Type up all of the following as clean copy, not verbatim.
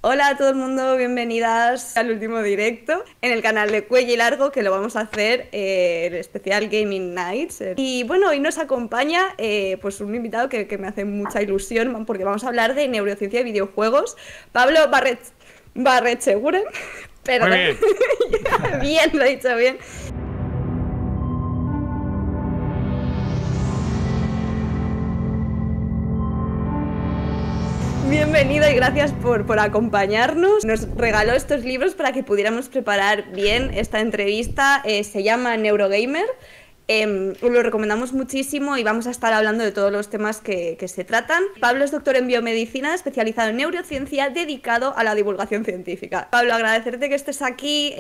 Hola a todo el mundo, bienvenidas al último directo en el canal de Cuello y Largo, que lo vamos a hacer el especial Gaming Nights. Y bueno, hoy nos acompaña pues un invitado que me hace mucha ilusión porque vamos a hablar de neurociencia y videojuegos. Pablo Barretxeguren, Muy perdón, bien. bien, lo he dicho bien. Bienvenido y gracias por acompañarnos. Nos regaló estos libros para que pudiéramos preparar bien esta entrevista. Se llama Neurogamer. Lo recomendamos muchísimo y vamos a estar hablando de todos los temas que se tratan. Pablo es doctor en biomedicina, especializado en neurociencia, dedicado a la divulgación científica. Pablo, agradecerte que estés aquí.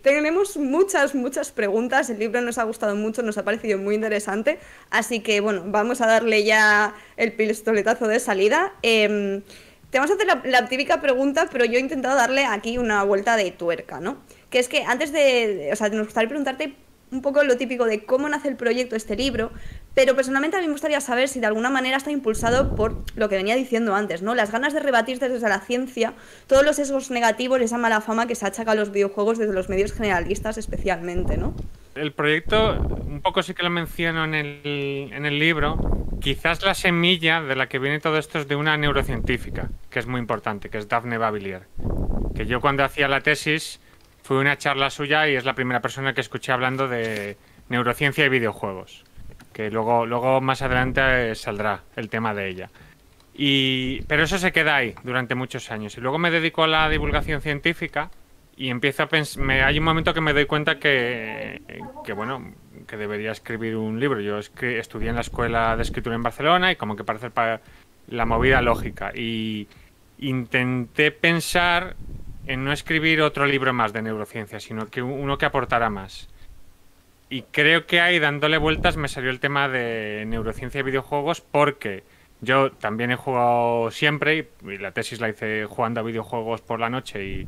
Tenemos muchas preguntas. El libro nos ha gustado mucho, nos ha parecido muy interesante. Así que, bueno, vamos a darle ya el pistoletazo de salida. Te vamos a hacer la típica pregunta, pero yo he intentado darle aquí una vuelta de tuerca, ¿no? Que es que antes o sea, nos gustaría preguntarte un poco lo típico de cómo nace el proyecto, este libro, pero personalmente a mí me gustaría saber si de alguna manera está impulsado por lo que venía diciendo antes, ¿no? Las ganas de rebatir desde la ciencia todos los sesgos negativos y esa mala fama que se achaca a los videojuegos desde los medios generalistas especialmente, ¿no? El proyecto, un poco sí que lo menciono en el libro, quizás la semilla de la que viene todo esto es de una neurocientífica, que es muy importante, que es Daphne Bavillier, que yo cuando hacía la tesis fui a una charla suya y es la primera persona que escuché hablando de neurociencia y videojuegos, que luego más adelante saldrá el tema de ella. Pero eso se queda ahí durante muchos años. Y luego me dedico a la divulgación científica y empiezo a pensar, hay un momento que me doy cuenta bueno, que debería escribir un libro. Yo estudié en la Escuela de Escritura en Barcelona y como que parece la movida lógica. Y intenté pensar en no escribir otro libro más de neurociencia, sino que uno que aportara más. Y creo que ahí, dándole vueltas, me salió el tema de neurociencia y videojuegos porque yo también he jugado siempre y la tesis la hice jugando a videojuegos por la noche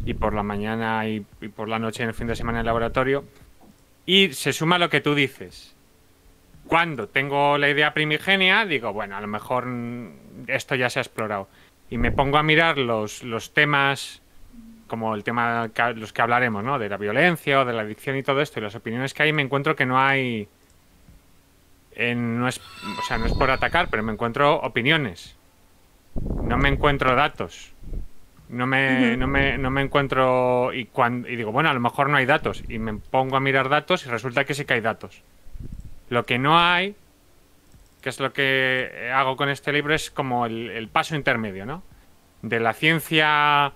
y por la mañana y por la noche en el fin de semana en el laboratorio. Y se suma lo que tú dices. Cuando tengo la idea primigenia, digo, bueno, a lo mejor esto ya se ha explorado. Y me pongo a mirar los temas, como el tema, los que hablaremos, ¿no? De la violencia o de la adicción y todo esto, y las opiniones que hay, me encuentro que no hay... no es, o sea, no es por atacar, pero me encuentro opiniones. No me encuentro datos. No me encuentro... Y digo, bueno, a lo mejor no hay datos. Y me pongo a mirar datos y resulta que sí que hay datos. Lo que no hay, que es lo que hago con este libro, es como el paso intermedio, ¿no? De la ciencia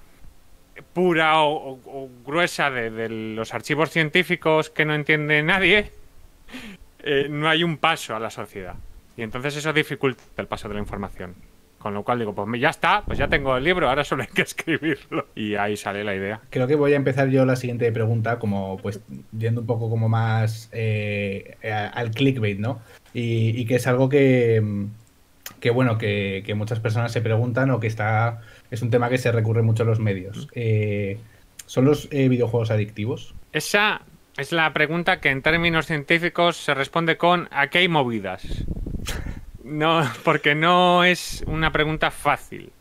pura o gruesa de los archivos científicos que no entiende nadie, no hay un paso a la sociedad. Y entonces eso dificulta el paso de la información. Con lo cual digo, pues ya está, pues ya tengo el libro, ahora solo hay que escribirlo. Y ahí sale la idea. Creo que voy a empezar yo la siguiente pregunta, como pues yendo un poco como más al clickbait, ¿no? Y que es algo bueno, que muchas personas se preguntan o es un tema que se recurre mucho en los medios. ¿Son los videojuegos adictivos? Esa es la pregunta que en términos científicos se responde con ¿a qué hay movidas? No, porque no es una pregunta fácil.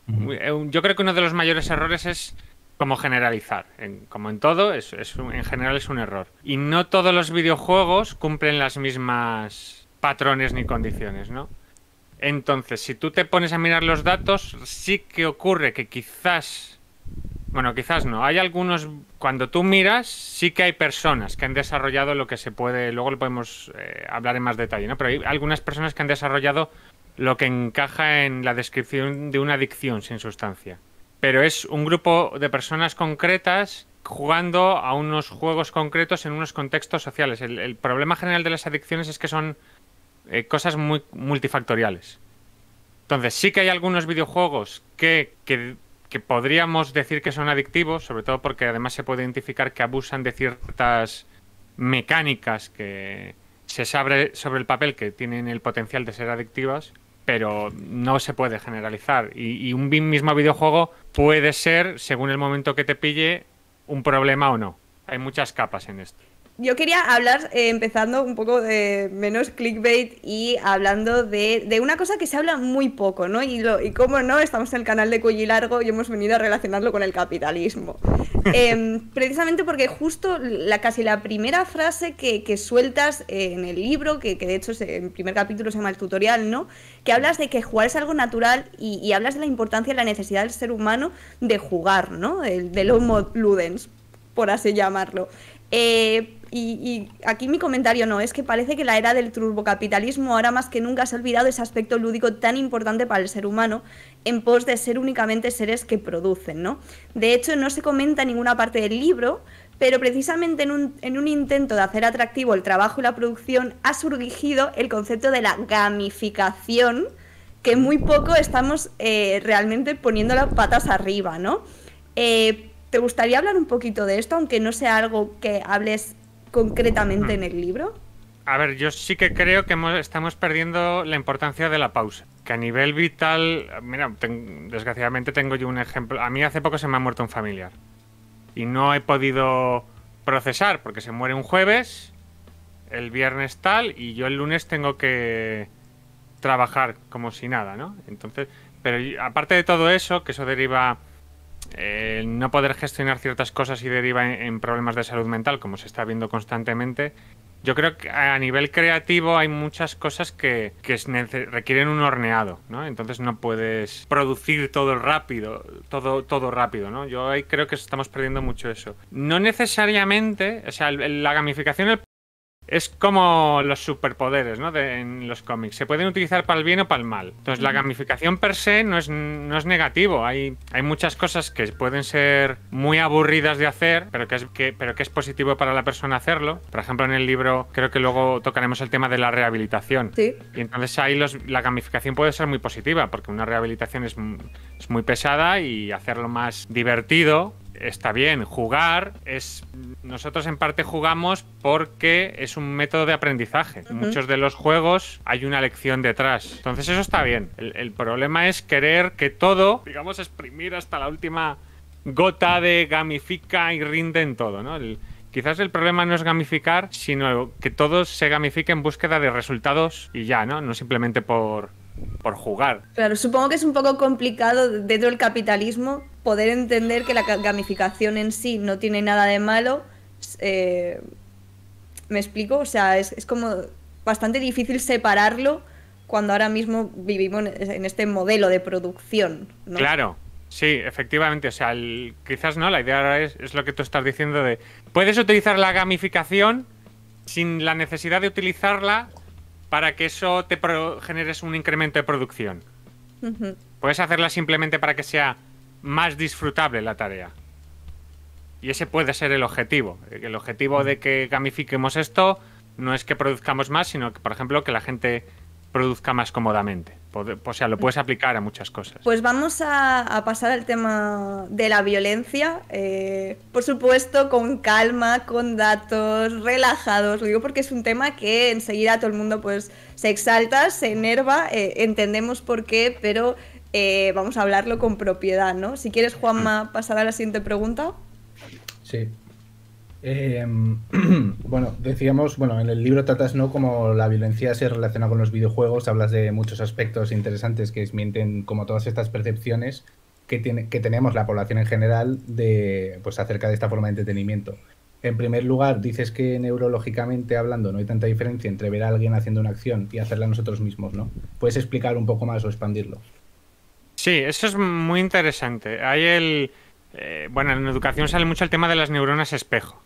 Yo creo que uno de los mayores errores es como generalizar. Como en todo, en general es un error. Y no todos los videojuegos cumplen las mismas patrones ni condiciones, ¿no? Entonces, si tú te pones a mirar los datos, sí que ocurre que quizás... Bueno, quizás no. Hay algunos... Cuando tú miras, sí que hay personas que han desarrollado lo que se puede... Luego lo podemos hablar en más detalle, ¿no? Pero hay algunas personas que han desarrollado lo que encaja en la descripción de una adicción sin sustancia. Pero es un grupo de personas concretas jugando a unos juegos concretos en unos contextos sociales. El problema general de las adicciones es que son cosas muy multifactoriales. Entonces, sí que hay algunos videojuegos que podríamos decir que son adictivos, sobre todo porque además se puede identificar que abusan de ciertas mecánicas que se sabe sobre el papel que tienen el potencial de ser adictivas, pero no se puede generalizar. Y un mismo videojuego puede ser, según el momento que te pille, un problema o no. Hay muchas capas en esto. yo quería hablar, empezando un poco de menos clickbait y hablando de una cosa que se habla muy poco, ¿no? Y cómo no, estamos en el canal de Cuello y Largo y hemos venido a relacionarlo con el capitalismo. Precisamente porque justo casi la primera frase que sueltas en el libro, que de hecho el primer capítulo se llama el tutorial, ¿no? Que hablas de que jugar es algo natural y hablas de la importancia y la necesidad del ser humano de jugar, ¿no? Del homo ludens, por así llamarlo. Y aquí mi comentario no, es que parece que la era del turbocapitalismo ahora más que nunca se ha olvidado ese aspecto lúdico tan importante para el ser humano en pos de ser únicamente seres que producen, ¿no? De hecho, no se comenta en ninguna parte del libro, pero precisamente en un intento de hacer atractivo el trabajo y la producción ha surgido el concepto de la gamificación, que muy poco estamos realmente poniendo las patas arriba, ¿no? ¿Te gustaría hablar un poquito de esto, aunque no sea algo que hables concretamente en el libro? A ver, yo sí que creo que estamos perdiendo la importancia de la pausa. Que a nivel vital, mira, desgraciadamente tengo yo un ejemplo. A mí hace poco se me ha muerto un familiar. Y no he podido procesar, porque se muere un jueves, el viernes tal, y yo el lunes tengo que trabajar como si nada, ¿no? Entonces, pero aparte de todo eso, que eso deriva... no poder gestionar ciertas cosas y deriva en problemas de salud mental, como se está viendo constantemente. Yo creo que a nivel creativo hay muchas cosas que requieren un horneado, ¿no? Entonces no puedes producir todo rápido, todo rápido, ¿no? Yo ahí creo que estamos perdiendo mucho eso. No necesariamente, o sea, la gamificación es como los superpoderes, ¿no? En los cómics. Se pueden utilizar para el bien o para el mal. Entonces, la gamificación per se no es negativo. Hay muchas cosas que pueden ser muy aburridas de hacer, pero que es positivo para la persona hacerlo. Por ejemplo, en el libro creo que luego tocaremos el tema de la rehabilitación. Sí. Y entonces ahí la gamificación puede ser muy positiva, porque una rehabilitación es muy pesada y hacerlo más divertido está bien. Jugar nosotros en parte jugamos porque es un método de aprendizaje. Muchos de los juegos hay una lección detrás. Entonces eso está bien. El problema es querer que todo, digamos, exprimir hasta la última gota de gamifica y rinde en todo, ¿no? Quizás el problema no es gamificar, sino que todo se gamifique en búsqueda de resultados y ya, ¿no? No simplemente por jugar. Claro, supongo que es un poco complicado dentro del capitalismo poder entender que la gamificación en sí no tiene nada de malo. ¿Me explico? O sea, es como bastante difícil separarlo cuando ahora mismo vivimos en este modelo de producción, ¿no? Claro, sí, efectivamente. O sea, quizás no, la idea ahora es lo que tú estás diciendo de... Puedes utilizar la gamificación sin la necesidad de utilizarla para que eso te generes un incremento de producción. Puedes hacerla simplemente para que sea más disfrutable la tarea. Y ese puede ser el objetivo. El objetivo de que gamifiquemos esto no es que produzcamos más, sino que, por ejemplo, que la gente produzca más cómodamente. O sea, lo puedes aplicar a muchas cosas. Pues vamos a pasar al tema de la violencia. Por supuesto, con calma, con datos, relajados. Lo digo porque es un tema que enseguida todo el mundo pues se exalta, se enerva. Entendemos por qué, pero vamos a hablarlo con propiedad, ¿no? Si quieres, Juanma, pasar a la siguiente pregunta. Sí. Bueno, decíamos, en el libro tratas, ¿no?, como la violencia se relaciona con los videojuegos, hablas de muchos aspectos interesantes que desmienten como todas estas percepciones que tenemos la población en general acerca de esta forma de entretenimiento. En primer lugar, dices que neurológicamente hablando no hay tanta diferencia entre ver a alguien haciendo una acción y hacerla nosotros mismos, ¿no? ¿Puedes explicar un poco más o expandirlo? Sí, eso es muy interesante. Hay en educación sale mucho el tema de las neuronas espejo.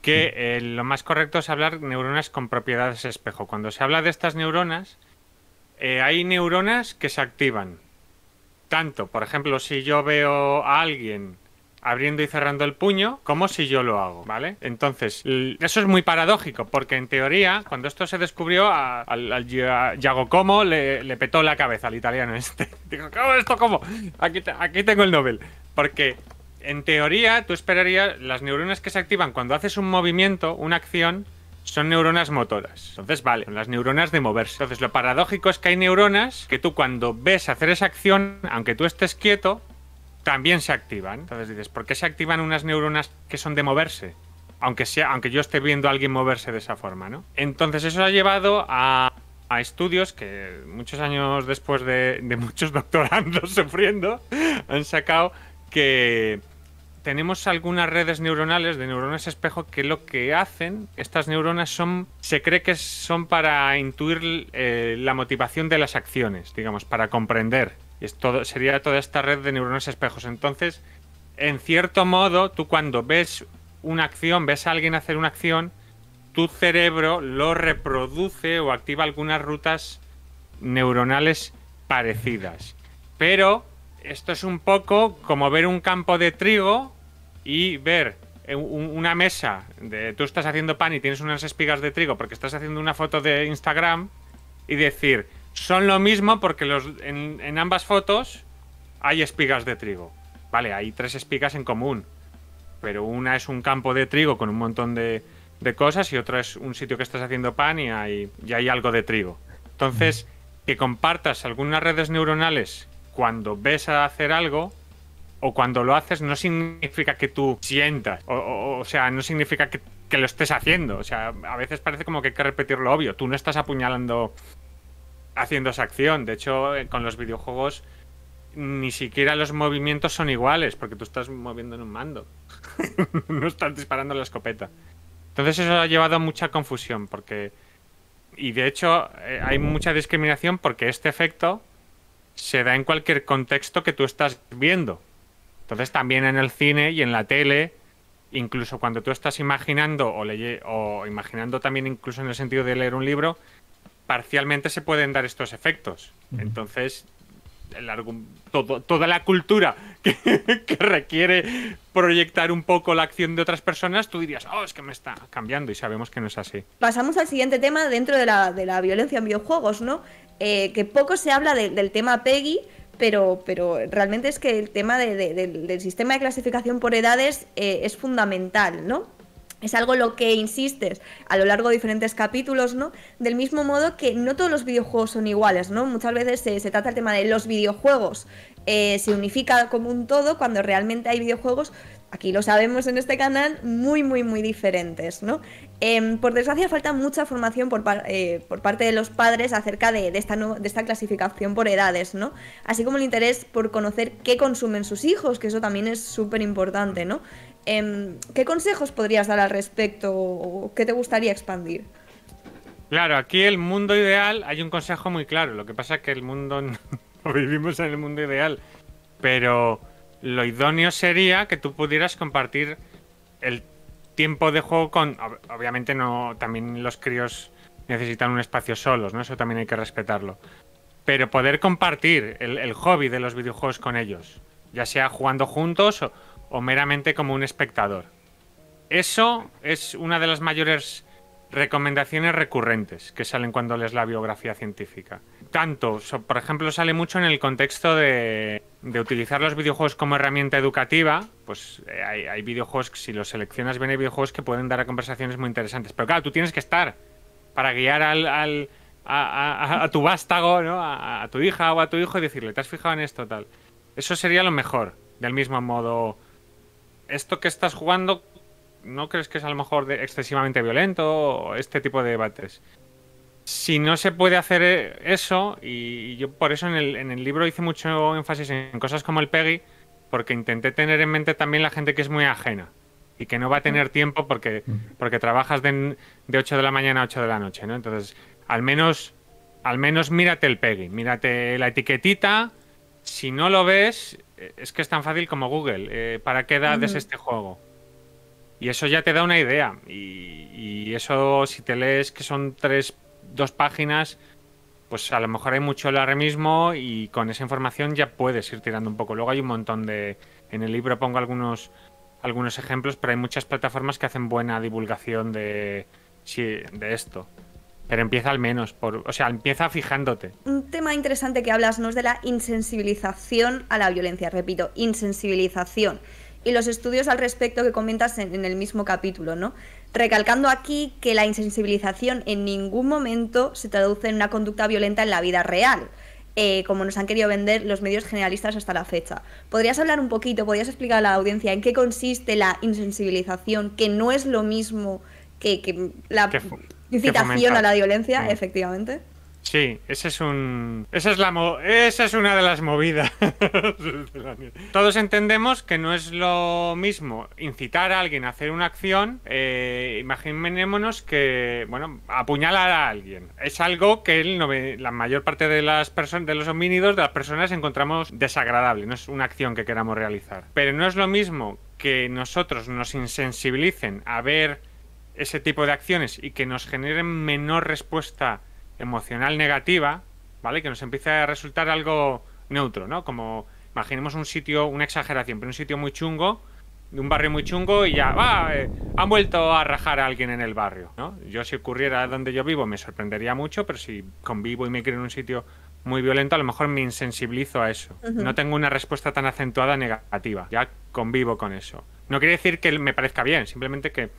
Que lo más correcto es hablar de neuronas con propiedades espejo. Cuando se habla de estas neuronas, hay neuronas que se activan. Tanto, por ejemplo, si yo veo a alguien abriendo y cerrando el puño, como si yo lo hago, ¿vale? Entonces, eso es muy paradójico, porque en teoría, cuando esto se descubrió, al Giacomo le petó la cabeza al italiano este. Digo, ¿cómo? Aquí tengo el Nobel. Porque... en teoría, tú esperarías, las neuronas que se activan cuando haces un movimiento, una acción, son neuronas motoras. Entonces, vale, son las neuronas de moverse. Entonces, lo paradójico es que hay neuronas que tú cuando ves hacer esa acción, aunque tú estés quieto, también se activan. Entonces dices, ¿por qué se activan unas neuronas que son de moverse? aunque yo esté viendo a alguien moverse de esa forma, ¿no? Entonces eso ha llevado a estudios que muchos años después de muchos doctorandos sufriendo han sacado que tenemos algunas redes neuronales de neuronas espejo que lo que hacen, estas neuronas se cree que son para intuir la motivación de las acciones, digamos, para comprender. Sería toda esta red de neuronas espejos. Entonces, en cierto modo, tú cuando ves una acción, ves a alguien hacer una acción, tu cerebro lo reproduce o activa algunas rutas neuronales parecidas. Pero esto es un poco como ver un campo de trigo y ver una mesa tú estás haciendo pan y tienes unas espigas de trigo porque estás haciendo una foto de Instagram y decir, son lo mismo porque en ambas fotos hay espigas de trigo. Vale, hay 3 espigas en común, pero una es un campo de trigo con un montón de cosas y otra es un sitio que estás haciendo pan y hay algo de trigo. Entonces, que compartas algunas redes neuronales cuando ves a hacer algo o cuando lo haces no significa que tú sientas, o sea, no significa que lo estés haciendo. O sea, a veces parece como que hay que repetir lo obvio. Tú no estás apuñalando haciendo esa acción. De hecho, con los videojuegos ni siquiera los movimientos son iguales porque tú estás moviendo en un mando. No estás disparando la escopeta. Entonces eso ha llevado a mucha confusión y de hecho hay mucha discriminación porque este efecto se da en cualquier contexto que tú estás viendo. Entonces también en el cine y en la tele, incluso cuando tú estás imaginando o imaginando también incluso en el sentido de leer un libro, parcialmente se pueden dar estos efectos. Entonces toda la cultura que requiere proyectar un poco la acción de otras personas, tú dirías, es que me está cambiando, y sabemos que no es así. Pasamos al siguiente tema dentro de la violencia en videojuegos, ¿no? Que poco se habla del tema PEGI, pero realmente es que el tema del sistema de clasificación por edades es fundamental, ¿no? Es algo en lo que insistes a lo largo de diferentes capítulos, ¿no? Del mismo modo que no todos los videojuegos son iguales, ¿no? Muchas veces se trata el tema de los videojuegos, se unifica como un todo cuando realmente hay videojuegos, aquí lo sabemos en este canal, muy, muy, muy diferentes, ¿no? Por desgracia falta mucha formación por parte de los padres acerca de esta clasificación por edades, ¿no? Así como el interés por conocer qué consumen sus hijos, que eso también es súper importante, ¿no? ¿Qué consejos podrías dar al respecto o qué te gustaría expandir? Claro, aquí el mundo ideal, hay un consejo muy claro. Lo que pasa es que el mundo no vivimos en el mundo ideal, pero lo idóneo sería que tú pudieras compartir el tiempo de juego obviamente no, también los críos necesitan un espacio solos, ¿no? Eso también hay que respetarlo. Pero poder compartir el hobby de los videojuegos con ellos, ya sea jugando juntos o meramente como un espectador. Eso es una de las mayores recomendaciones recurrentes que salen cuando lees la biografía científica. Por ejemplo, sale mucho en el contexto de utilizar los videojuegos como herramienta educativa. Pues hay videojuegos, si los seleccionas bien, hay videojuegos que pueden dar a conversaciones muy interesantes. Pero claro, tú tienes que estar para guiar a tu vástago, ¿no? A tu hija o a tu hijo y decirle, ¿te has fijado en esto? Tal. Eso sería lo mejor. Del mismo modo, esto que estás jugando, ¿no crees que es a lo mejor excesivamente violento? O este tipo de debates. Si no se puede hacer eso, y yo por eso en el libro hice mucho énfasis en cosas como el PEGI, porque intenté tener en mente también la gente que es muy ajena y que no va a tener tiempo porque trabajas de 8 de la mañana a 8 de la noche, ¿no? Entonces, al menos mírate el PEGI, mírate la etiquetita. Si no lo ves, es que es tan fácil como Google. ¿Para qué edad es este juego? Y eso ya te da una idea. Y eso, si te lees que son 2 páginas, pues a lo mejor hay mucho alarmismo y con esa información ya puedes ir tirando un poco. Luego hay un montón en el libro pongo algunos ejemplos, pero hay muchas plataformas que hacen buena divulgación de esto. Pero empieza al menos, empieza fijándote. Un tema interesante que hablas, ¿no?, es de la insensibilización a la violencia. Repito, insensibilización. Y los estudios al respecto que comentas en el mismo capítulo, ¿no? Recalcando aquí que la insensibilización en ningún momento se traduce en una conducta violenta en la vida real. como nos han querido vender los medios generalistas hasta la fecha. ¿Podrías hablar un poquito, podrías explicar a la audiencia en qué consiste la insensibilización, que no es lo mismo que la incitación a la violencia, sí. Efectivamente? Sí, esa es una de las movidas. Todos entendemos que no es lo mismo incitar a alguien a hacer una acción. Imaginémonos que, bueno, apuñalar a alguien. Es algo que la mayor parte de las personas, de los homínidos, de las personas, encontramos desagradable. No es una acción que queramos realizar. Pero no es lo mismo que nosotros nos insensibilicen a ver ese tipo de acciones y que nos generen menor respuesta emocional negativa, ¿vale? Que nos empiece a resultar algo neutro, ¿no? Como imaginemos un sitio, una exageración, pero un sitio muy chungo, de un barrio muy chungo y ya, han vuelto a rajar a alguien en el barrio, ¿no? Yo si ocurriera donde yo vivo me sorprendería mucho, pero si convivo y me creo en un sitio muy violento, a lo mejor me insensibilizo a eso. No tengo una respuesta tan acentuada negativa, ya convivo con eso. No quiere decir que me parezca bien, simplemente que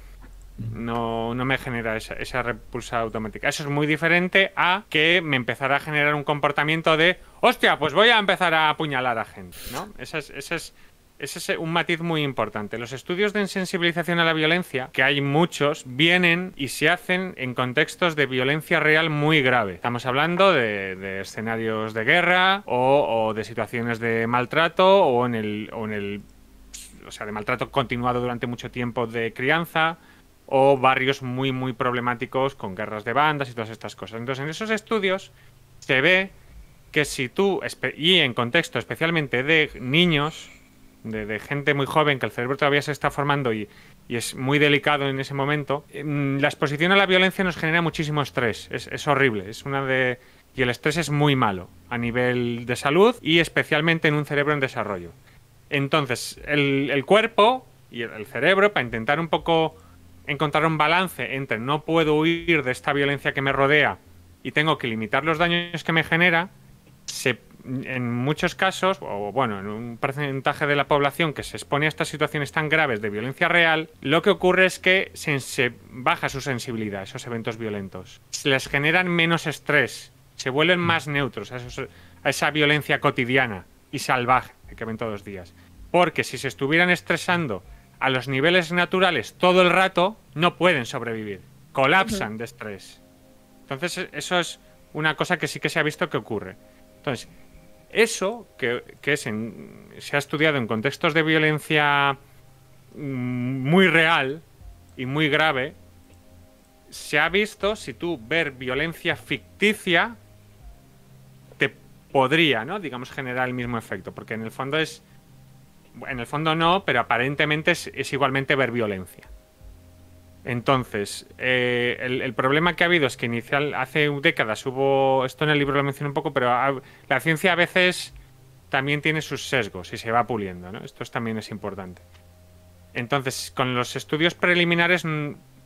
no me genera esa repulsa automática. Eso es muy diferente a que me empezara a generar un comportamiento de hostia, pues voy a empezar a apuñalar a gente, ¿no? Ese es un matiz muy importante. Los estudios de insensibilización a la violencia, que hay muchos, vienen y se hacen en contextos de violencia real muy grave. Estamos hablando de escenarios de guerra o de situaciones de maltrato o de maltrato continuado durante mucho tiempo de crianza, o barrios muy, muy problemáticos con guerras de bandas y todas estas cosas. Entonces, en esos estudios se ve que si tú, y en contexto especialmente de niños, de gente muy joven, que el cerebro todavía se está formando y es muy delicado en ese momento, la exposición a la violencia nos genera muchísimo estrés. Es horrible. Y el estrés es muy malo a nivel de salud y especialmente en un cerebro en desarrollo. Entonces, el cuerpo y el cerebro, para intentar un poco encontrar un balance entre no puedo huir de esta violencia que me rodea y tengo que limitar los daños que me genera, en muchos casos, o bueno, en un porcentaje de la población que se expone a estas situaciones tan graves de violencia real, lo que ocurre es que se baja su sensibilidad a esos eventos violentos. Se les generan menos estrés, se vuelven más neutros a esa violencia cotidiana y salvaje que ven todos los días. Porque si se estuvieran estresando a los niveles naturales todo el rato, no pueden sobrevivir. Colapsan de estrés. Entonces, eso es una cosa que sí que se ha visto que ocurre. Entonces, eso se ha estudiado en contextos de violencia muy real y muy grave, se ha visto, si tú ver violencia ficticia, te podría, ¿no? Digamos, generar el mismo efecto. Porque en el fondo no, pero aparentemente es igualmente ver violencia. Entonces, el problema que ha habido es que hace décadas hubo, esto en el libro lo menciono un poco, pero la ciencia a veces también tiene sus sesgos y se va puliendo, ¿no? Esto también es importante. Entonces, con los estudios preliminares,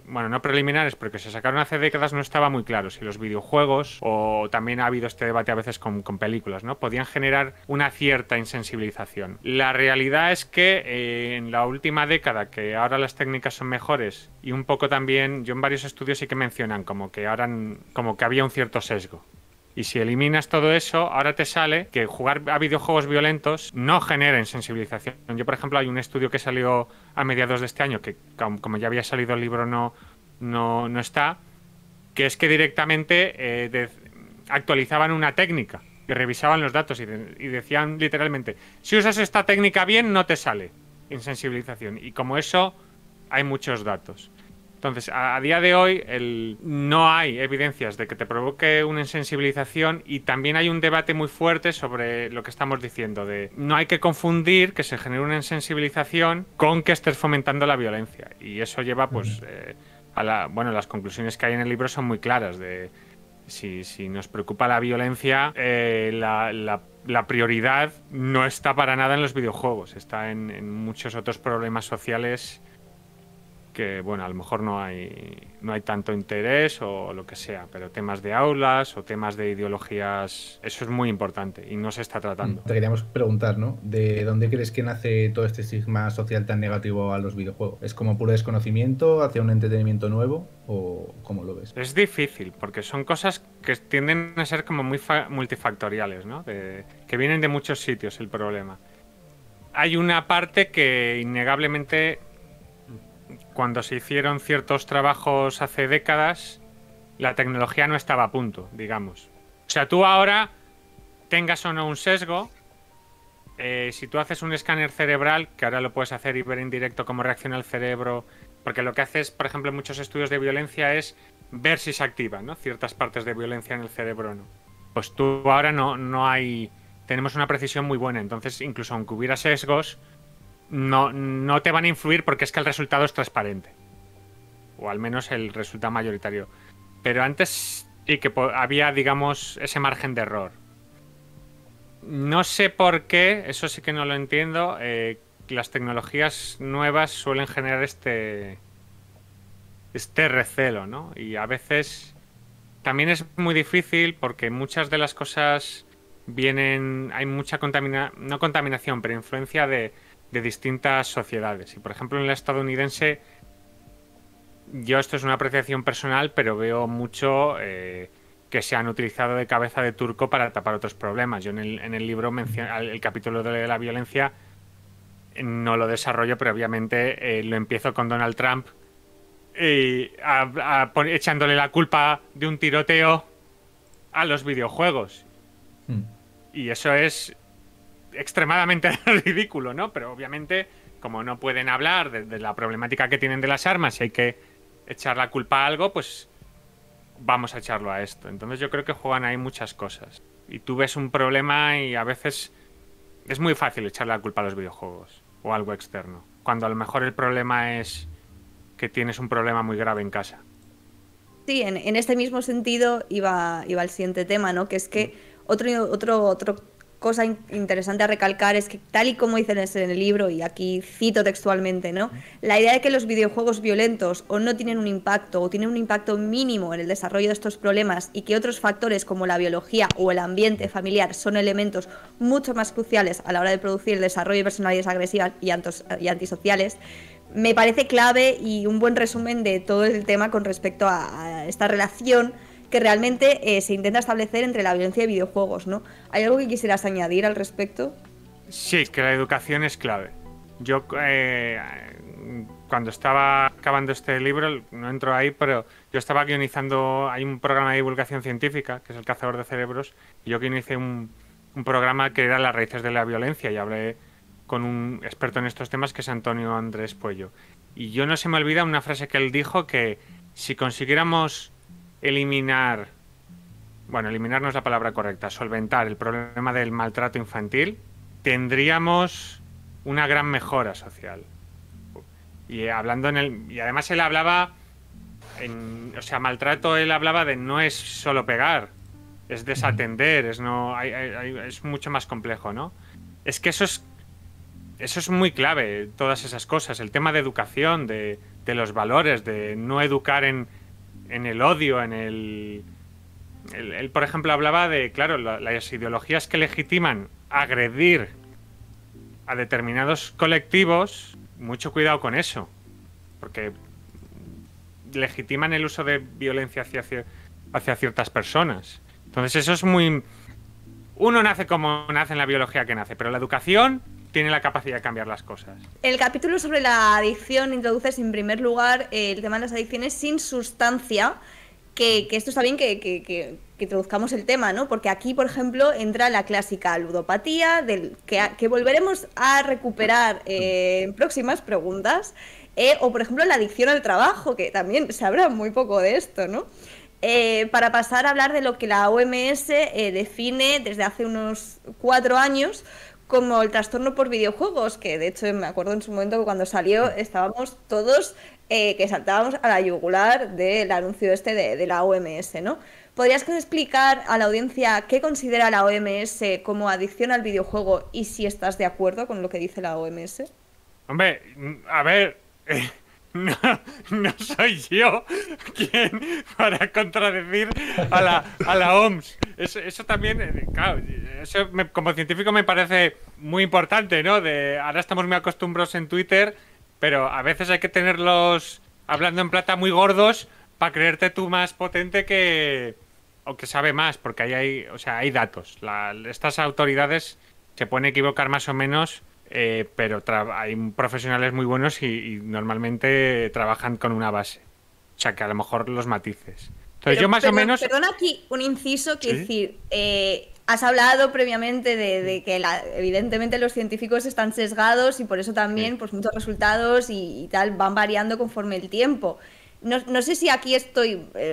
bueno, no preliminares, porque se sacaron hace décadas, no estaba muy claro si los videojuegos, o también ha habido este debate a veces con películas, ¿no? Podían generar una cierta insensibilización. La realidad es que en la última década, que ahora las técnicas son mejores, y un poco también, yo en varios estudios sí que mencionan como que había un cierto sesgo. Y si eliminas todo eso, ahora te sale que jugar a videojuegos violentos no genera insensibilización. Yo, por ejemplo, hay un estudio que salió a mediados de este año, que como ya había salido el libro no está, que es que directamente actualizaban una técnica, que revisaban los datos y decían literalmente, si usas esta técnica bien, no te sale insensibilización. Y como eso, hay muchos datos. Entonces, a día de hoy no hay evidencias de que te provoque una insensibilización, y también hay un debate muy fuerte sobre lo que estamos diciendo, de no hay que confundir que se genere una insensibilización con que estés fomentando la violencia. Y eso lleva pues las conclusiones que hay en el libro son muy claras de si nos preocupa la violencia, la prioridad no está para nada en los videojuegos, está en muchos otros problemas sociales que bueno, a lo mejor no hay tanto interés o lo que sea, pero temas de aulas o temas de ideologías, eso es muy importante y no se está tratando. Te queríamos preguntar, ¿no? ¿De dónde crees que nace todo este estigma social tan negativo a los videojuegos? ¿Es como puro desconocimiento hacia un entretenimiento nuevo o cómo lo ves? Es difícil porque son cosas que tienden a ser como muy multifactoriales, ¿no? Que vienen de muchos sitios el problema. Hay una parte que innegablemente, cuando se hicieron ciertos trabajos hace décadas, la tecnología no estaba a punto, digamos. O sea, tú ahora, tengas o no un sesgo, si tú haces un escáner cerebral, que ahora lo puedes hacer y ver en directo cómo reacciona el cerebro, porque lo que haces, por ejemplo, en muchos estudios de violencia es ver si se activan, ¿no?, ciertas partes de violencia en el cerebro o no. Pues tú ahora no hay... Tenemos una precisión muy buena, entonces incluso aunque hubiera sesgos, no te van a influir porque es que el resultado es transparente. O al menos el resultado mayoritario. Pero antes sí que había, digamos, ese margen de error. No sé por qué, eso sí que no lo entiendo, las tecnologías nuevas suelen generar este recelo, ¿no? Y a veces también es muy difícil porque muchas de las cosas vienen... Hay mucha no contaminación, pero influencia de distintas sociedades. Y por ejemplo en la estadounidense, yo esto es una apreciación personal, pero veo mucho que se han utilizado de cabeza de turco para tapar otros problemas. Yo en el libro menciono el capítulo de la violencia, no lo desarrollo, pero obviamente lo empiezo con Donald Trump echándole la culpa de un tiroteo a los videojuegos. Y eso es extremadamente ridículo, ¿no? Pero obviamente, como no pueden hablar de la problemática que tienen de las armas y hay que echar la culpa a algo, pues vamos a echarlo a esto. Entonces yo creo que juegan ahí muchas cosas. Y tú ves un problema y a veces es muy fácil echarle la culpa a los videojuegos o algo externo, cuando a lo mejor el problema es que tienes un problema muy grave en casa. Sí, en este mismo sentido iba el siguiente tema, ¿no? Que es que otro cosa interesante a recalcar es que, tal y como dicen en el libro, y aquí cito textualmente, ¿no?, la idea de que los videojuegos violentos o no tienen un impacto o tienen un impacto mínimo en el desarrollo de estos problemas y que otros factores como la biología o el ambiente familiar son elementos mucho más cruciales a la hora de producir el desarrollo de personalidades agresivas y antisociales, me parece clave y un buen resumen de todo el tema con respecto a esta relación que realmente se intenta establecer entre la violencia y videojuegos, ¿no? ¿Hay algo que quisieras añadir al respecto? Sí, que la educación es clave. Yo cuando estaba acabando este libro, no entro ahí, pero yo estaba guionizando, hay un programa de divulgación científica, que es el Cazador de Cerebros, y yo guionicé un programa que era Las raíces de la violencia, y hablé con un experto en estos temas que es Antonio Andrés Puello. Y yo no se me olvida una frase que él dijo, que si consiguiéramos eliminar no es la palabra correcta, solventar el problema del maltrato infantil, tendríamos una gran mejora social. Y hablando y además él hablaba maltrato, él hablaba de no es solo pegar, es desatender, es mucho más complejo, ¿no? Es que eso es muy clave, todas esas cosas, el tema de educación, de los valores, de no educar en el odio, él, por ejemplo, hablaba de, claro, las ideologías que legitiman agredir a determinados colectivos, mucho cuidado con eso, porque legitiman el uso de violencia hacia ciertas personas. Entonces eso es muy... Uno nace como nace en la biología que nace, pero la educación tiene la capacidad de cambiar las cosas. El capítulo sobre la adicción introduces en primer lugar el tema de las adicciones sin sustancia, que esto está bien que introduzcamos el tema, ¿no? Porque aquí, por ejemplo, entra la clásica ludopatía, que volveremos a recuperar en próximas preguntas, o por ejemplo la adicción al trabajo, que también se habla muy poco de esto, ¿no? Para pasar a hablar de lo que la OMS define desde hace unos 4 años como el trastorno por videojuegos, que de hecho me acuerdo en su momento que cuando salió estábamos todos que saltábamos a la yugular del anuncio de la OMS, ¿no? ¿Podrías explicar a la audiencia qué considera la OMS como adicción al videojuego y si estás de acuerdo con lo que dice la OMS? Hombre, a ver, no, no soy yo quien para contradecir a la OMS. Eso también, claro, como científico me parece muy importante, ¿no? Ahora estamos muy acostumbrados en Twitter, pero a veces hay que tenerlos hablando en plata muy gordos para creerte tú más potente o que sabe más, porque o sea, hay datos. Estas autoridades se pueden equivocar más o menos, pero hay profesionales muy buenos y normalmente trabajan con una base. O sea, que a lo mejor los matices. Entonces yo más o menos... Perdona aquí un inciso, que ¿Sí? decir, has hablado previamente de que evidentemente los científicos están sesgados y por eso también Sí. pues muchos resultados y tal van variando conforme el tiempo. No sé si aquí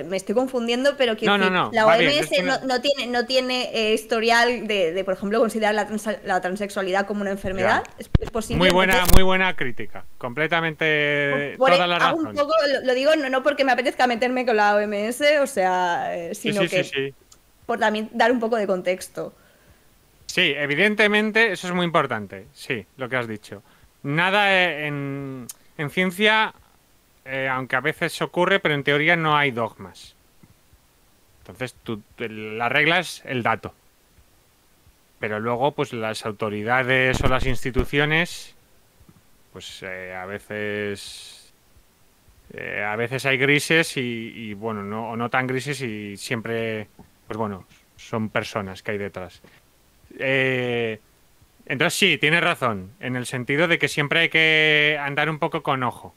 me estoy confundiendo, pero quiero decir, No, la va bien. OMS no tiene historial por ejemplo, considerar la transexualidad como una enfermedad. Ya. ¿Es posible? Muy buena crítica. Completamente toda la hago un razón. poco, lo digo no porque me apetezca meterme con la OMS, o sea, sino que Sí. por también dar un poco de contexto. Sí, evidentemente, eso es muy importante. Sí, lo que has dicho. Nada en ciencia, aunque a veces ocurre, pero en teoría no hay dogmas. Entonces, la regla es el dato. Pero luego, pues las autoridades o las instituciones, pues a veces hay grises y bueno, o no tan grises y siempre, pues bueno, son personas que hay detrás. Eh, entonces sí, tienes razón, en el sentido de que siempre hay que andar un poco con ojo.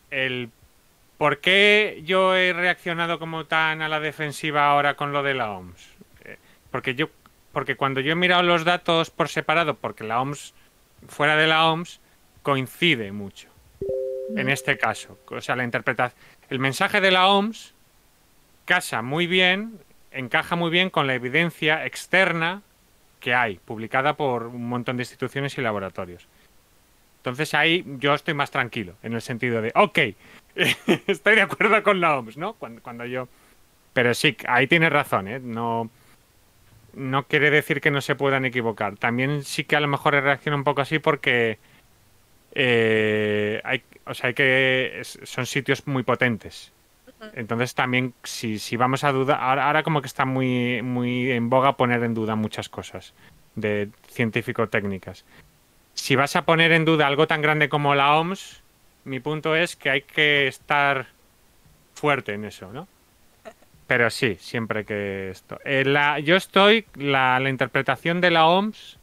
El ¿Por qué yo he reaccionado como tan a la defensiva ahora con lo de la OMS? Eh, porque porque cuando yo he mirado los datos por separado, porque la OMS, fuera de la OMS, coincide mucho. En este caso, o sea, el mensaje de la OMS encaja muy bien con la evidencia externa que hay, publicada por un montón de instituciones y laboratorios. Entonces ahí yo estoy más tranquilo, en el sentido de, ok, estoy de acuerdo con la OMS, ¿no? Cuando yo... Pero sí, ahí tienes razón, ¿eh? No quiere decir que no se puedan equivocar. También sí que a lo mejor reacciona un poco así porque son sitios muy potentes. Entonces también si vamos a dudar, ahora como que está muy en boga poner en duda muchas cosas de científico-técnicas. Si vas a poner en duda algo tan grande como la OMS, mi punto es que hay que estar fuerte en eso, ¿no? Pero sí, siempre que esto. La interpretación de la OMS,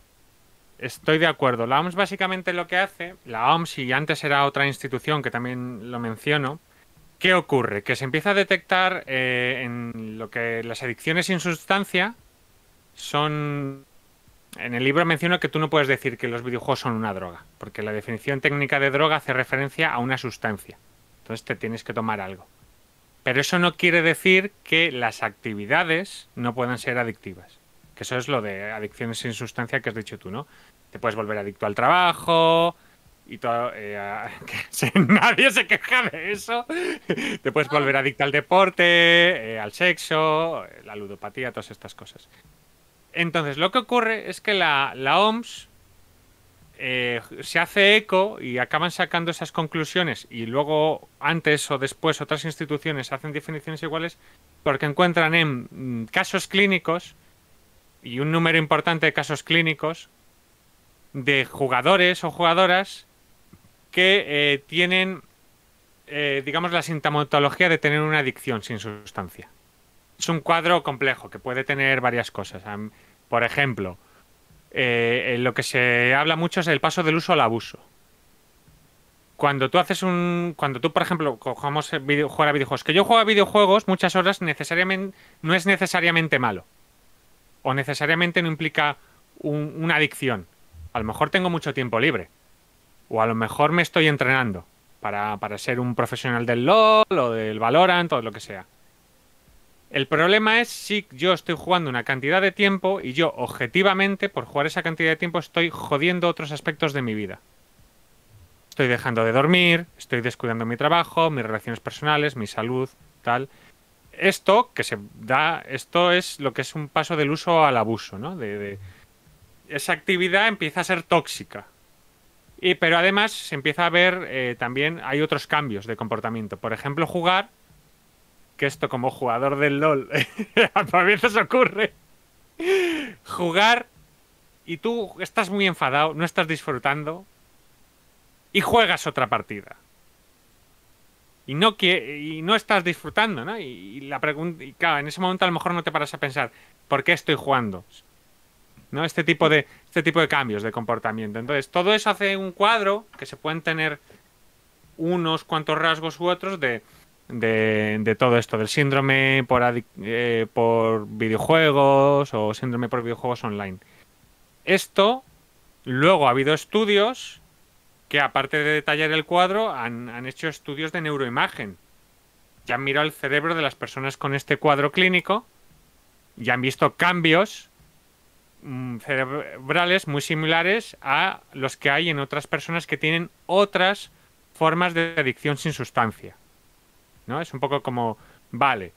estoy de acuerdo. La OMS básicamente lo que hace, la OMS, y antes era otra institución que también lo menciono, ¿qué ocurre? Que se empieza a detectar en lo que las adicciones sin sustancia son... En el libro menciono que tú no puedes decir que los videojuegos son una droga, porque la definición técnica de droga hace referencia a una sustancia. Entonces te tienes que tomar algo. Pero eso no quiere decir que las actividades no puedan ser adictivas. Que eso es lo de adicciones sin sustancia que has dicho tú, ¿no? Te puedes volver adicto al trabajo y todo. Nadie se queja de eso. Te puedes volver adicto al deporte, al sexo, la ludopatía, todas estas cosas. Entonces, lo que ocurre es que la OMS se hace eco y acaban sacando esas conclusiones y luego, antes o después, otras instituciones hacen definiciones iguales porque encuentran en casos clínicos y un número importante de casos clínicos de jugadores o jugadoras que tienen, digamos, la sintomatología de tener una adicción sin sustancia. Es un cuadro complejo que puede tener varias cosas. Por ejemplo, lo que se habla mucho es el paso del uso al abuso. Cuando tú, por ejemplo, cojamos jugar a videojuegos, que yo juego a videojuegos muchas horas no es necesariamente malo. O necesariamente no implica una adicción. A lo mejor tengo mucho tiempo libre. O a lo mejor me estoy entrenando para ser un profesional del LoL o del Valorant o lo que sea. El problema es si yo estoy jugando una cantidad de tiempo y yo, objetivamente, por jugar esa cantidad de tiempo, estoy jodiendo otros aspectos de mi vida. Estoy dejando de dormir, estoy descuidando mi trabajo, mis relaciones personales, mi salud, tal. Esto es lo que es un paso del uso al abuso, ¿no? Esa actividad empieza a ser tóxica. Pero además se empieza a ver también hay otros cambios de comportamiento. Por ejemplo, jugar, que esto como jugador del LOL a veces ocurre. Jugar y tú estás muy enfadado, no estás disfrutando y juegas otra partida. Y no estás disfrutando, ¿no? La pregunta, y claro, en ese momento a lo mejor no te paras a pensar, ¿por qué estoy jugando? ¿No? Este tipo de cambios de comportamiento. Entonces, todo eso hace un cuadro que se pueden tener unos cuantos rasgos u otros de todo esto, del síndrome por videojuegos o síndrome por videojuegos online. Esto, luego ha habido estudios que, aparte de detallar el cuadro, han hecho estudios de neuroimagen. Ya han mirado el cerebro de las personas con este cuadro clínico y han visto cambios cerebrales muy similares a los que hay en otras personas que tienen otras formas de adicción sin sustancia, ¿no? Es un poco como, vale,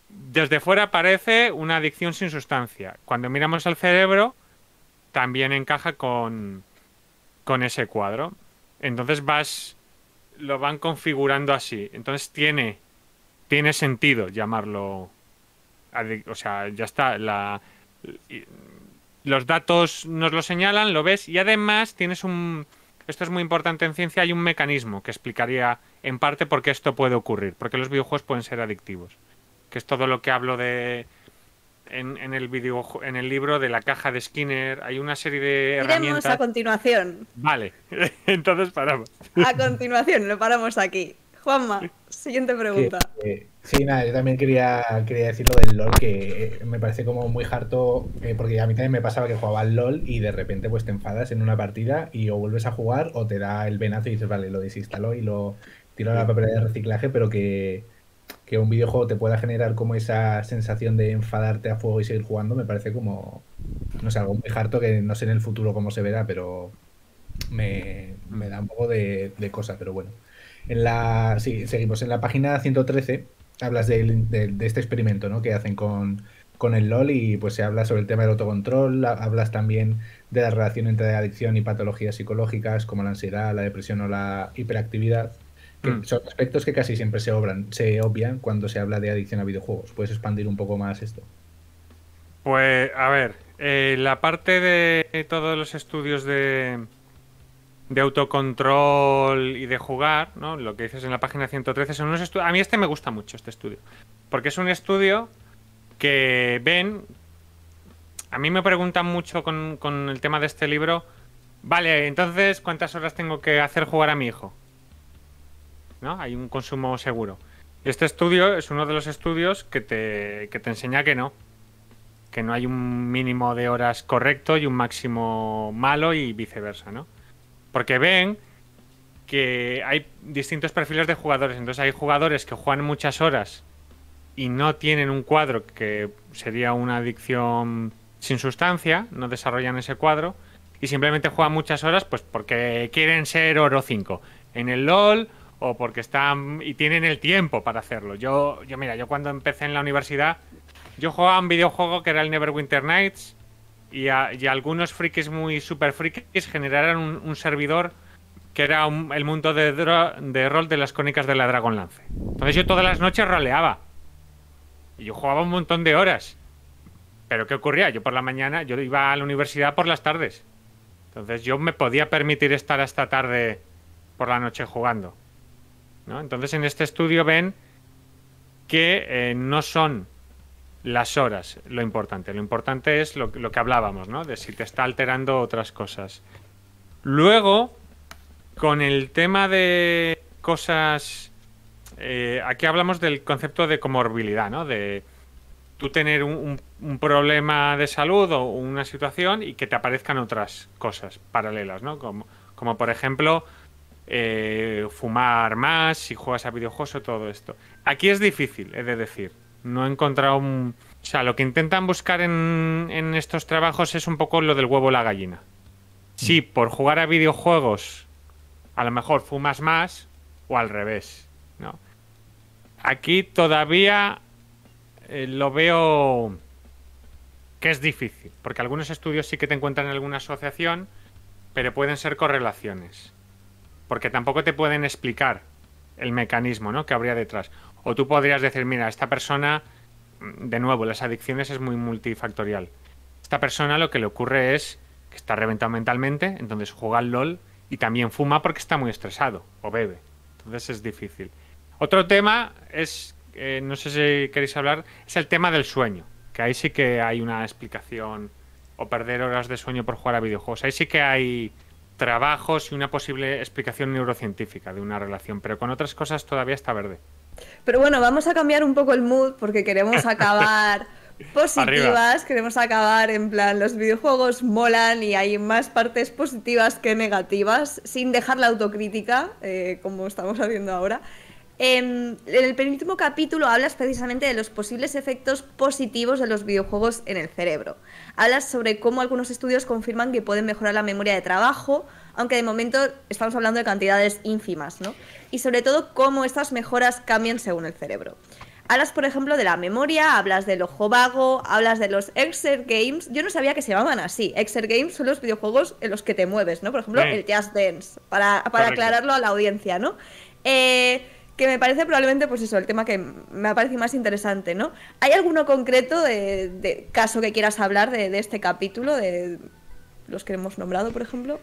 desde fuera parece una adicción sin sustancia. Cuando miramos al cerebro, también encaja con ese cuadro. Entonces lo van configurando así. Entonces tiene sentido llamarlo, o sea, ya está, los datos nos lo señalan, lo ves, y además esto es muy importante en ciencia, hay un mecanismo que explicaría en parte por qué esto puede ocurrir, porque los videojuegos pueden ser adictivos, que es todo lo que hablo en el libro de la caja de Skinner. Hay una serie de herramientas. Iremos a continuación. Vale, entonces paramos. A continuación, lo paramos aquí. Juanma, siguiente pregunta. Sí, nada, yo también quería decir lo del LOL, que me parece como muy harto, porque a mí también me pasaba que jugaba al LOL y de repente pues te enfadas en una partida y o vuelves a jugar o te da el venazo y dices, vale, lo desinstaló y lo tiro a la papelera de reciclaje, pero que un videojuego te pueda generar como esa sensación de enfadarte a fuego y seguir jugando, me parece como, no sé, algo muy harto que no sé en el futuro cómo se verá, pero me da un poco de cosa, pero bueno. Sí, seguimos. En la página 113 hablas de este experimento, ¿no?, que hacen con el LOL y pues se habla sobre el tema del autocontrol, hablas también de la relación entre adicción y patologías psicológicas como la ansiedad, la depresión o la hiperactividad, que son aspectos que casi siempre se obvian cuando se habla de adicción a videojuegos. ¿Puedes expandir un poco más esto? Pues, a ver, la parte de todos los estudios de autocontrol y de jugar, ¿no? Lo que dices en la página 113 son unos estudios. A mí me gusta mucho este estudio, porque es un estudio que ven. A mí me preguntan mucho con el tema de este libro. Vale, entonces, ¿cuántas horas tengo que hacer jugar a mi hijo? ¿No? Hay un consumo seguro. Y este estudio es uno de los estudios que te enseña que no hay un mínimo de horas correcto y un máximo malo y viceversa, ¿no? Porque ven que hay distintos perfiles de jugadores. Entonces hay jugadores que juegan muchas horas y no tienen un cuadro que sería una adicción sin sustancia, no desarrollan ese cuadro y simplemente juegan muchas horas pues porque quieren ser oro 5 en el LOL o porque están y tienen el tiempo para hacerlo. Yo cuando empecé en la universidad, yo jugaba un videojuego que era el Neverwinter Nights. Y algunos frikis muy super frikis generaron un servidor que era el mundo de rol de las crónicas de la Dragonlance. Entonces yo todas las noches roleaba. Y yo jugaba un montón de horas. Pero ¿qué ocurría? Yo por la mañana, yo iba a la universidad por las tardes. Entonces yo me podía permitir estar hasta tarde por la noche jugando, ¿no? Entonces en este estudio ven que no son las horas lo importante es lo que hablábamos, ¿no? De si te está alterando otras cosas. Luego, con el tema de cosas, aquí hablamos del concepto de comorbilidad, ¿no? De tú tener un problema de salud o una situación y que te aparezcan otras cosas paralelas, ¿no? Como por ejemplo fumar más si juegas a videojuegos o todo esto. Aquí es difícil, he de decir. No he encontrado o sea, lo que intentan buscar en estos trabajos es un poco lo del huevo o la gallina. Sí, por jugar a videojuegos a lo mejor fumas más o al revés, ¿no? Aquí todavía lo veo que es difícil, porque algunos estudios sí que te encuentran alguna asociación, pero pueden ser correlaciones. Porque tampoco te pueden explicar el mecanismo, ¿no?, que habría detrás. O tú podrías decir, mira, esta persona, de nuevo, las adicciones es muy multifactorial. Esta persona lo que le ocurre es que está reventado mentalmente, entonces juega al LOL y también fuma porque está muy estresado o bebe. Entonces es difícil. Otro tema es, no sé si queréis hablar, es el tema del sueño. Que ahí sí que hay una explicación, o perder horas de sueño por jugar a videojuegos. Ahí sí que hay trabajos y una posible explicación neurocientífica de una relación, pero con otras cosas todavía está verde. Pero bueno, vamos a cambiar un poco el mood porque queremos acabar positivas, queremos acabar en plan, los videojuegos molan y hay más partes positivas que negativas, sin dejar la autocrítica, como estamos haciendo ahora. En el penúltimo capítulo hablas precisamente de los posibles efectos positivos de los videojuegos en el cerebro. Hablas sobre cómo algunos estudios confirman que pueden mejorar la memoria de trabajo, aunque de momento estamos hablando de cantidades ínfimas, ¿no? Y sobre todo cómo estas mejoras cambian según el cerebro. Hablas, por ejemplo, de la memoria, hablas del ojo vago, hablas de los exergames. Yo no sabía que se llamaban así. Exergames son los videojuegos en los que te mueves, ¿no? Por ejemplo, el Just Dance, para aclararlo a la audiencia, ¿no? Que me parece probablemente, pues eso, el tema que me parece más interesante, ¿no? ¿Hay alguno concreto de caso que quieras hablar de este capítulo, de los que hemos nombrado, por ejemplo?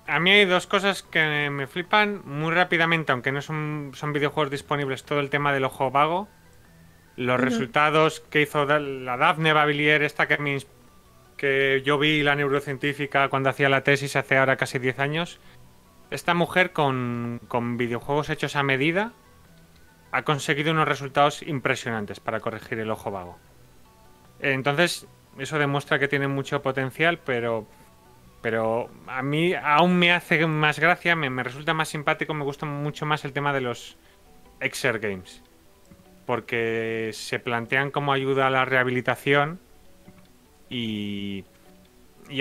A mí hay dos cosas que me flipan muy rápidamente, aunque no son videojuegos disponibles, todo el tema del ojo vago. Los resultados que hizo la Daphne Bavillier, esta que yo vi, la neurocientífica, cuando hacía la tesis hace ahora casi 10 años. Esta mujer con videojuegos hechos a medida ha conseguido unos resultados impresionantes para corregir el ojo vago. Entonces, eso demuestra que tiene mucho potencial, pero a mí aún me hace más gracia, me resulta más simpático, me gusta mucho más el tema de los exergames, porque se plantean como ayuda a la rehabilitación y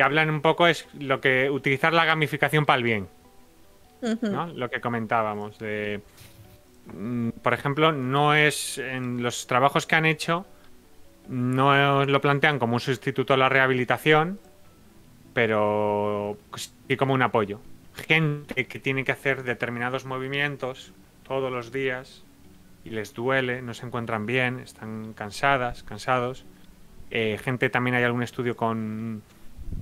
hablan un poco es lo que utilizar la gamificación para el bien, ¿no? Lo que comentábamos de, por ejemplo, no es en los trabajos que han hecho, no lo plantean como un sustituto a la rehabilitación, pero sí como un apoyo. Gente que tiene que hacer determinados movimientos todos los días y les duele, no se encuentran bien, están cansados. Gente, también hay algún estudio con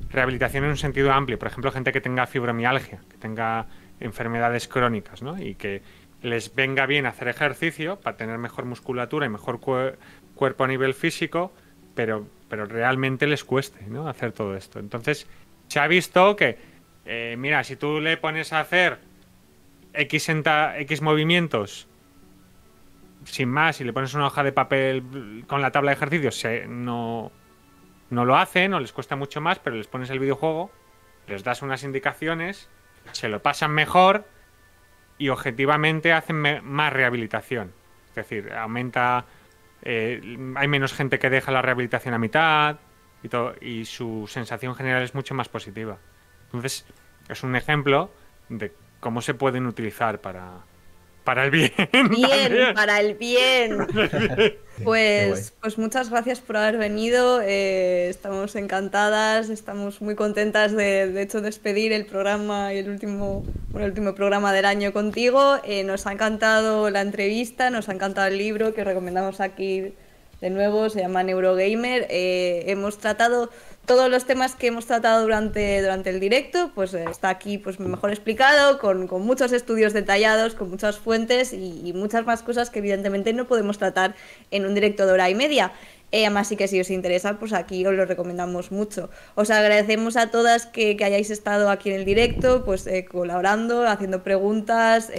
rehabilitación en un sentido amplio, por ejemplo, gente que tenga fibromialgia, que tenga enfermedades crónicas, ¿no? Y que les venga bien hacer ejercicio para tener mejor musculatura y mejor cuerpo a nivel físico, pero realmente les cueste, ¿no?, hacer todo esto. Entonces, se ha visto que, mira, si tú le pones a hacer X movimientos sin más y le pones una hoja de papel con la tabla de ejercicios, no lo hacen o les cuesta mucho más, pero les pones el videojuego, les das unas indicaciones, se lo pasan mejor y objetivamente hacen más rehabilitación. Es decir, aumenta... hay menos gente que deja la rehabilitación a mitad y su sensación general es mucho más positiva. Entonces, es un ejemplo de cómo se pueden utilizar para el bien. Bien, para el bien. Pues muchas gracias por haber venido. Estamos encantadas, estamos muy contentas de hecho despedir el programa y el último programa del año contigo. Nos ha encantado la entrevista, nos ha encantado el libro que recomendamos aquí de nuevo, se llama Neurogamer. Hemos tratado todos los temas que hemos tratado durante el directo, pues está aquí pues mejor explicado, con muchos estudios detallados, con muchas fuentes y muchas más cosas que evidentemente no podemos tratar en un directo de hora y media. Además, sí que si os interesa, pues aquí os lo recomendamos mucho. Os agradecemos a todas que hayáis estado aquí en el directo, pues colaborando, haciendo preguntas,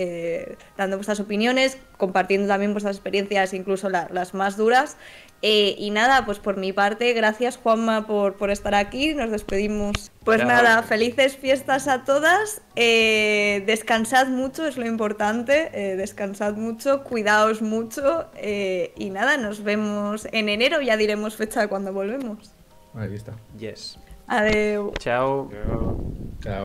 dando vuestras opiniones, compartiendo también vuestras experiencias, incluso las más duras. Y nada, pues por mi parte, gracias Juanma por estar aquí, nos despedimos. Pues nada, felices fiestas a todas, descansad mucho, es lo importante, descansad mucho, cuidaos mucho y nada, nos vemos en enero, ya diremos fecha de cuando volvemos. Ahí está. Yes. Adeu. Chao. Chao.